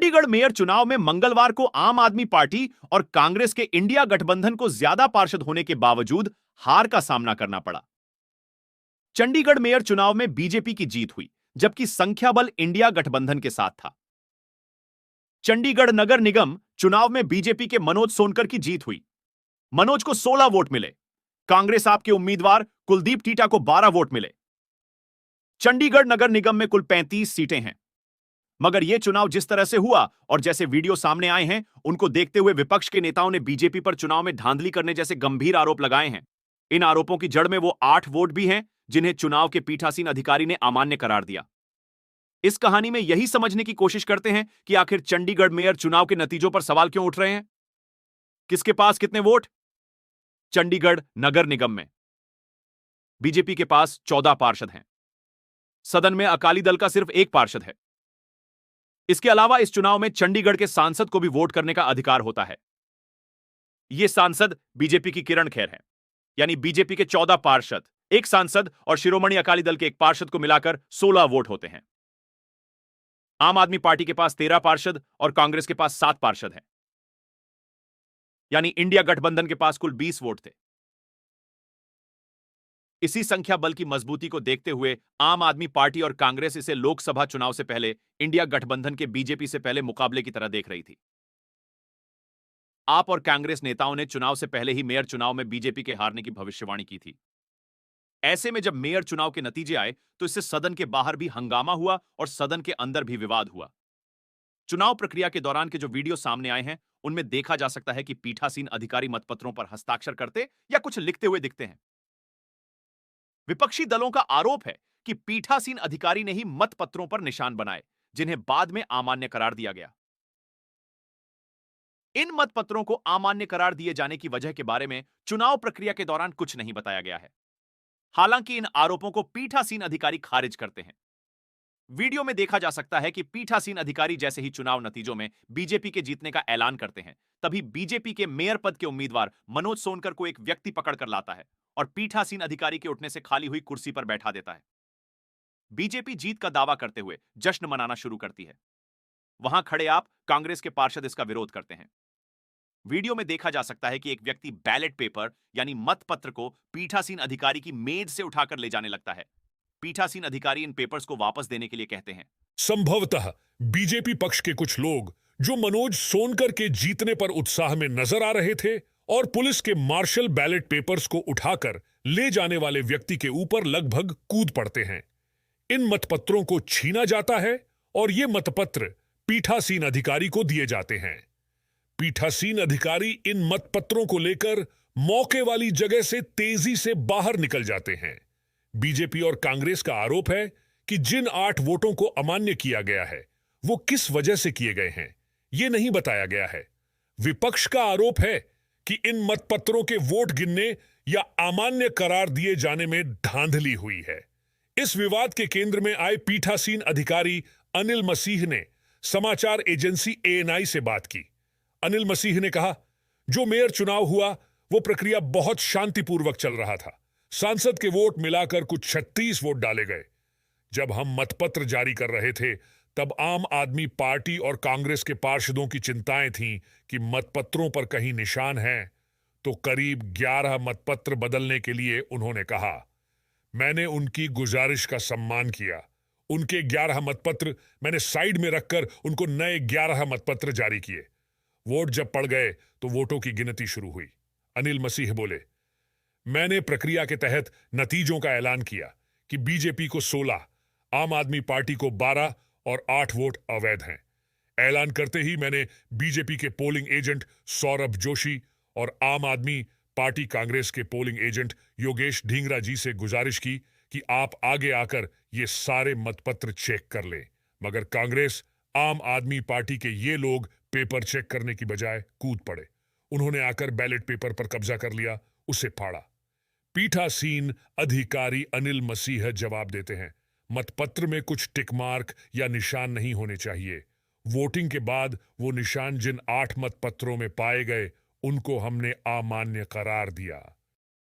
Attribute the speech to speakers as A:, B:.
A: Chandigarh mayor चुनाव में मंगलवार को आम आदमी पार्टी और कांग्रेस के इंडिया गठबंधन को ज्यादा पार्षद होने के बावजूद हार का सामना करना पड़ा। चंडीगढ़ मेयर चुनाव में बीजेपी की जीत हुई, जबकि संख्या बल इंडिया गठबंधन के साथ था। चंडीगढ़ नगर निगम चुनाव में बीजेपी के मनोज सोनकर की जीत हुई। मनोज को 16 वोट मिले। कांग्रेस आप के उम्मीदवार कुलदीप टीटा को 12 वोट मिले। चंडीगढ़ नगर निगम में कुल 35 सीटें हैं। मगर यह चुनाव जिस तरह से हुआ और जैसे वीडियो सामने आए हैं, उनको देखते हुए विपक्ष के नेताओं ने बीजेपी पर चुनाव में धांधली करने जैसे गंभीर आरोप लगाए हैं। इन आरोपों की जड़ में वो 8 वोट भी हैं जिन्हें चुनाव के पीठासीन अधिकारी ने अमान्य करार दिया। इस कहानी में यही समझने की कोशिश करते हैं कि आखिर चंडीगढ़ मेयर चुनाव के नतीजों पर सवाल क्यों उठ रहे हैं। किसके पास कितने वोट? चंडीगढ़ नगर निगम में बीजेपी के पास 14 पार्षद हैं। सदन में अकाली दल का सिर्फ 1 पार्षद है। इसके अलावा इस चुनाव में चंडीगढ़ के सांसद को भी वोट करने का अधिकार होता है। यह सांसद बीजेपी की किरण खेर है, यानी बीजेपी के 14 पार्षद, 1 सांसद और शिरोमणि अकाली दल के 1 पार्षद को मिलाकर 16 वोट होते हैं। आम आदमी पार्टी के पास 13 पार्षद और कांग्रेस के पास 7 पार्षद हैं, यानी इंडिया गठबंधन के पास कुल 20 वोट थे। इसी संख्या बल की मजबूती को देखते हुए आम आदमी पार्टी और कांग्रेस इसे लोकसभा चुनाव से पहले इंडिया गठबंधन के बीजेपी से पहले मुकाबले की तरह देख रही थी। आप और कांग्रेस नेताओं ने चुनाव से पहले ही मेयर चुनाव में बीजेपी के हारने की भविष्यवाणी की थी। ऐसे में जब मेयर चुनाव के नतीजे आए तो इससे सदन के बाहर भी हंगामा हुआ और सदन के अंदर भी विवाद हुआ। चुनाव प्रक्रिया के दौरान के जो वीडियो सामने आए हैं, उनमें देखा जा सकता है कि पीठासीन अधिकारी मतपत्रों पर हस्ताक्षर करते या कुछ लिखते हुए दिखते हैं। विपक्षी दलों का आरोप है कि पीठासीन अधिकारी ने ही मतपत्रों पर निशान बनाए, जिन्हें बाद में अमान्य करार दिया गया। इन मतपत्रों को अमान्य करार दिए जाने की वजह के बारे में चुनाव प्रक्रिया के दौरान कुछ नहीं बताया गया है। हालांकि इन आरोपों को पीठासीन अधिकारी खारिज करते हैं। वीडियो में देखा जा सकता है कि पीठासीन अधिकारी जैसे ही चुनाव नतीजों में बीजेपी के जीतने का ऐलान करते हैं, तभी बीजेपी के मेयर पद के उम्मीदवार मनोज सोनकर को एक व्यक्ति पकड़कर लाता है और पीठासीन अधिकारी के उठने से खाली हुई कुर्सी पर बैठा देता है। बीजेपी जीत का दावा करते हुए जश्न मनाना शुरू करती है। वहां खड़े आप कांग्रेस के पार्षद इसका विरोध करते हैं। वीडियो में देखा जा सकता है कि एक व्यक्ति बैलेट पेपर यानी मतपत्र को पीठासीन अधिकारी की मेज से उठाकर ले जाने लगता है। पीठासीन अधिकारी इन पेपर्स को वापस देने के लिए कहते हैं।
B: संभवतः बीजेपी पक्ष के कुछ लोग जो मनोज सोनकर के जीतने पर उत्साह में नजर आ रहे थे और पुलिस के मार्शल बैलेट पेपर्स को उठाकर ले जाने वाले व्यक्ति के ऊपर लगभग कूद पड़ते हैं। इन मतपत्रों को छीना जाता है और ये मतपत्र पीठासीन अधिकारी को दिए जाते हैं। पीठासीन अधिकारी इन मतपत्रों को लेकर मौके वाली जगह से तेजी से बाहर निकल जाते हैं। बीजेपी और कांग्रेस का आरोप है कि जिन 8 वोटों को अमान्य किया गया है वो किस वजह से किए गए हैं, यह नहीं बताया गया है। विपक्ष का आरोप है कि इन मतपत्रों के वोट गिनने या अमान्य करार दिए जाने में धांधली हुई है। इस विवाद के केंद्र में आए पीठासीन अधिकारी अनिल मसीह ने समाचार एजेंसी एएनआई से बात की। अनिल मसीह ने कहा, जो मेयर चुनाव हुआ वो प्रक्रिया बहुत शांतिपूर्वक चल रहा था। सांसद के वोट मिलाकर कुछ 36 वोट डाले गए। जब हम मतपत्र जारी कर रहे थे तब आम आदमी पार्टी और कांग्रेस के पार्षदों की चिंताएं थीं कि मतपत्रों पर कहीं निशान है, तो करीब 11 मतपत्र बदलने के लिए उन्होंने कहा। मैंने उनकी गुजारिश का सम्मान किया। उनके 11 मतपत्र मैंने साइड में रखकर उनको नए 11 मतपत्र जारी किए। वोट जब पड़ गए तो वोटों की गिनती शुरू हुई। अनिल मसीह बोले, मैंने प्रक्रिया के तहत नतीजों का ऐलान किया कि बीजेपी को 16, आम आदमी पार्टी को 12 और 8 वोट अवैध हैं। ऐलान करते ही मैंने बीजेपी के पोलिंग एजेंट सौरभ जोशी और आम आदमी पार्टी कांग्रेस के पोलिंग एजेंट योगेश ढींगरा जी से गुजारिश की कि आप आगे आकर ये सारे मतपत्र चेक कर लें। मगर कांग्रेस, आम आदमी पार्टी के ये लोग पेपर चेक करने की बजाय कूद पड़े। उन्होंने आकर बैलेट पेपर पर कब्जा कर लिया, उसे फाड़ा। पीठासीन अधिकारी अनिल मसीह जवाब देते हैं, मतपत्र में कुछ टिक मार्क या निशान नहीं होने चाहिए। वोटिंग के बाद वो निशान जिन 8 मतपत्रों में पाए गए उनको हमने अमान्य करार दिया।